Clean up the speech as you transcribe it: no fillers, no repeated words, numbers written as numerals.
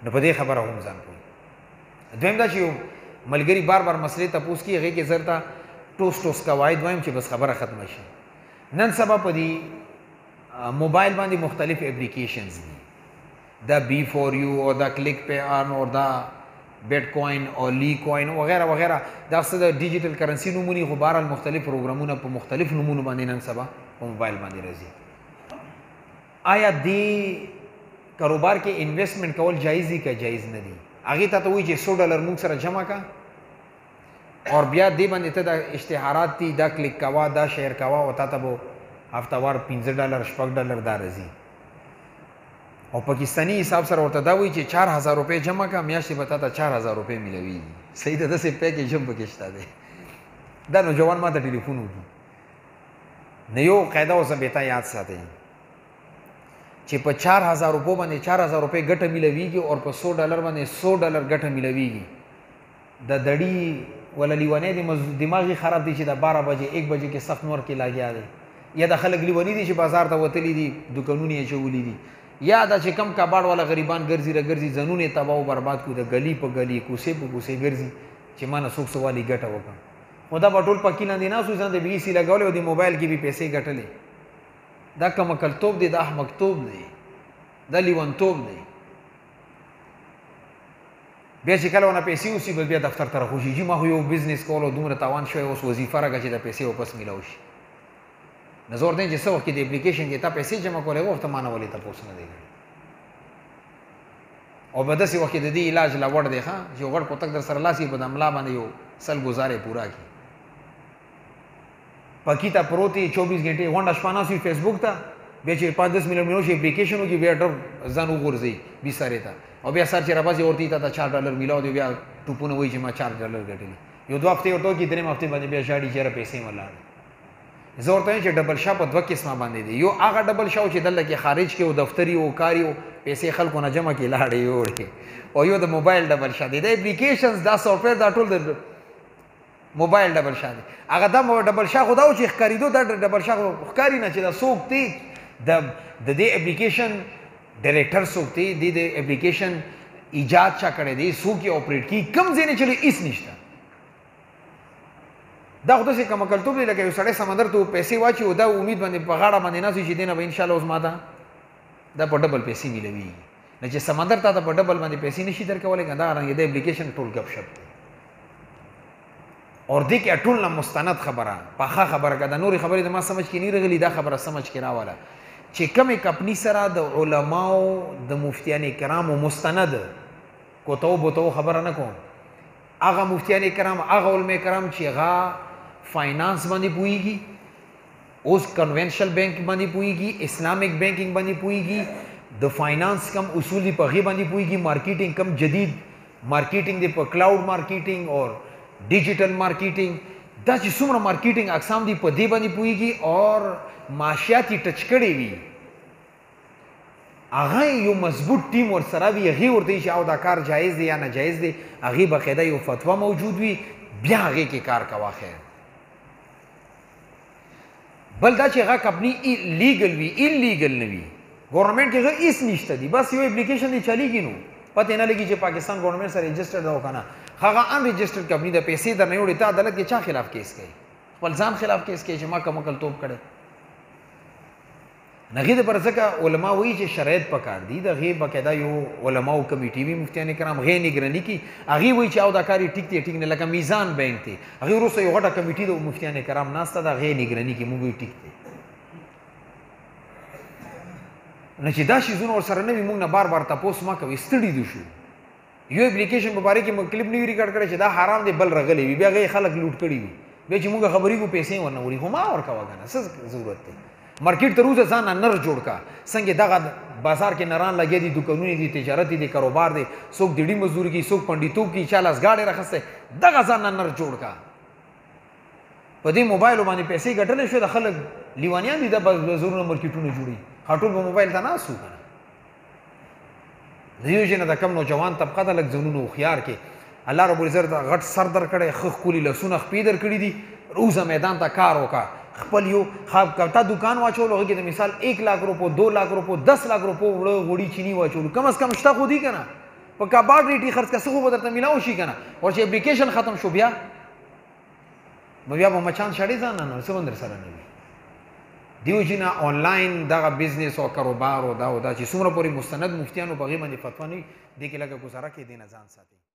نو په دې خبره هم ځان پوهېږي. دویم دا چې یو ملګري بار بار مسلې تپوس کړي هغې کې زر ته ټوس قواعد وایم چې بس خبره ختمه شي. نن سبا په دې موبایل باندې مختلف اپلیکیشنز دي، دا بی فور یو او دا کلک پے آن او دا بیٹ کوین او لی کوین وغیرہ وغیرہ، دا څه د ډیجیټل کرنسی نومونی، خو بهرحال مختلف پروګرامونه په مختلف نومونو باندې نن سبا په موبایل باندې راځي. آیا دې کاروبار کې انویسټمنټ کول جایز دي که جایز نه دي؟ هغې ته وایي چې $100 موږ سره جمع کا اور بیا دې باندې ته دا اشتهارات دي، دا کلیک کوه، دا شیر کوه او تا ته به هفتهوار $15 $6 دا راځي. او پاکستانی حساب سره ورته دا وایي چې 4000 روپۍ جمع کا، میاشتې به تا ته 4000 روپۍ میلوېږي. صحیح ده، داسې پیکیج هم پکې شته دی. دا نوجوان ما ته ټلیفون وکړي. نو یو قاعده اوس بېتا یاد ساتئ چې په 4000 روپو باندې 4000 روپۍ ګټه میلوېږي او په $100 باندې $100 ګټه میلوېږي. د دړي ولا لیونی دماغ یې خراب دی چې د 12 بجې 1 بجې کې سخت نور کې لاګیا دی، یا د خلک لیوني دي چې بازار ته وتلي دي، دوکانونه یې اچولي دي، یا دا چې کم کباړ والا غریبان ګرځي را ګرځي ځانونه یې تباه او برباد کړو، د ګلي په ګلي کوڅې په کوڅې ګرځي چې ما نه څوک څه والي ګټه وکړم. خو دا به ټول پکې لاندې ناست وي، ځان ته بي سي لګولی او د موبایل کې به پیسې ګټلې. دا کمکلتوب دی، دا احمقتوب دی، دا لیونتوب دی. بیا چې کله ونه پیسې اوسي بس بیا دفتر ته راخوشي چې ما خو یو بزنس کول او دومره تاوان شوی، اوس وظیفه راکړه چې د پیسې واپس میلاو شي. نظر دی چې څه وخت کې د اپلیکیشن کې تا پیسې جمع کولی وخت ته ما نه ولې تپوس نه دی کړی. او به داسې وخت کې د دې علاج لا وړ دی ښه چې یو غټ کوتک در سره لاس یې په د ملا باندې یو سل ګزارې پوره کړي. پکې ته پروت یې 24 غنټې غونډه شپه ناست وي فیسبوک ته، بیا چې 5-10 منټ مینو شي اپلیکیشن وکړي، بیا ډر ځان وغورځوي بسترې ته، او بیا سر چې راباسي ورته تا ته $4 میلاو دی، بیا ټوپونه وایي چې ما $4 ګټلي. یو 2 هفتې ورته وکړي، 3 هفتې باندې بیا ژاړي چې یاره پیسې مې لاړې. زه ورته وایم چې ډبل شا په 2 قسمه باندې دی. یو هغه ډبل شا چې دلته کې خارج کې او دفتري او کاري او پیسې خلکو نه جمع کړي لاړې یوړې، او یو د موبایل ډبل شا دی. دا اپلیکیشنز دا سافټویر دا ټول د موبایل ډبل شا دی. هغه دا ډبل شا خو دا و چې ښکارېدو دا ډبل شا خو ښکاري نه چې دا څوک دی، د دې اپلیکیشن ډایرکټر څوک دی، د اپلیکیشن ایجاد چا کړی دی، څوک یې اپریټ کړي، کوم ځای نه چلي، هېڅ نشته. دا خو داسې کمکلتوب دی لکه یو سړی سمندر ته پیسې واچي او دا امید باندې په غاړه باندې ناست وي چې دې نه به انشاءالله اوس ما ته دا په ډبل پیسې میلوېږي. نه چې سمندر ته په ډبل باندې پیسې نشي درکولی، که دا رنګې د اپلیکیشن ټول ګپ شپ دی. اور دې کې ټول نه مستند خبره، پاخه خبره، که دا نورې خبرې د ما سمجھ کې نه راغلي، دا خبره سمجھ کې راوله چې کومې کمپني سره د علماو د مفتیان کرامو مستند کوتو بوتو خبره نه کوم، هغه مفتیان کرام، هغه علماء کرام چې هغه فائنانس باندې پوهیږي، اوس کنونشنل بینک باندې پوهیږي، اسلامک بینکنګ باندې پوهیږي، د فائنانس کم اصول دی په هغې باندې پوهیږي، مارکیټینګ کم جدید مارکیټینګ دی په کلاؤډ مارکیټینګ اور ډیجیټل مارکیټینګ، دا چې څومره مارکیټینګ اقسام دي په دې باندې پوهیږي، اور معاشیات یې ټچ کړی وي، هغه یو مضبوط ټیم ورسره وي، هغې ورته وي چې او دا کار جایز دی یا ناجایز دی، هغې باقاعده یو فتوا موجود وي، بیا هغې کې کار کوه. خیر بل دا چې هغه کمپني لیګل وي، انلیګل نه وي، ګورنمنټ کې هغه هېڅ نشته دي، بس یو اپلیکیشن دی چلیږي، نو پته نه لګي چې پاکستان ګورنمنټ سره رجسټرډ ده او که نه. هغه ان رجسټرډ کمپني ده، پیسې در نه وړي، ته عدالت کې چا خلاف کیس کوي؟ خپل ځان خلاف کیس کوي چې ما کمکلتوب کړی. هغې دپاره ځکه علما وایي چې شرایط پکار دي، د هغې باقاعده یو علماو کمیټي وي، مفتیان کرام هغې نګراني کړي، هغې وایي چې او دا کار یې ټیک دی ټیک نه، لکه میزان بینک دی، هغې وروسته یو غټه کمیټي د مفتیان کرام ناسته ده، هغې نګراني کړي، موږ وایو ټیک دی. نه چې دا شیزونه ورسره نه وي، موږ نه بار بار تپوس مه کوئ، ستړي دي شو. یو اپلیکیشن په باره کې موږ کلیپ نه وي ریکارډ کړی چې دا حرام دی، بل رغلی وي، بیا هغې خلک لوټ کړي وي، بیا چې موږ خبرېږو پیسې ورنه وړي، خو ما ورکوه که نه، څه ضرورت دی؟ مارکیټ ته روزه ځان نر جوړ کا، څنګه دغه بازار کې نران لګیا دي، دکانونه دي، تجارت دي، کاروبار دی، څوک ډیډي مزدوري کوي، څوک پنډیتوب کوي، چا لاس ګاډې راخستی، دغه ځان نر جوړ کا. په دې موبایلو باندې پیسې ګټلی شوې، د خلک لیوانیان دي، دا زرونه مارکیټونه جوړوي، ټول به موبایل ته ناست وو که نه. د یو ژنه د کم نوجوان طبقه ده، لږ ځانونه هوښیار کې الله رب العزت غټ سر در کړی، ښه ښکلي لاسونه خپې در کړي دي، روزه میدان ته کار وکړه، خپل یو تا دکان واچولو، هغې کې د مثال 1 लाख روپو، 2 लाख روپو، 10 लाख روپو وړه غوړي چیني واچولو، کم از کم شته خو دي که نه، په کباړ ریټي خرڅ کا څه خو به درته میلاو شي کنه او چې اپلیکیشن ختم شو بیا به مچان شړې ځان نه څه وندر سره نه وي دیو جنا آنلاین دغه بزنس او کاروبار او دا چې څومره پوری مستند مفتیانو په غي باندې فتوا نه دی کې لکه گزاره کې دینه ځان ساتي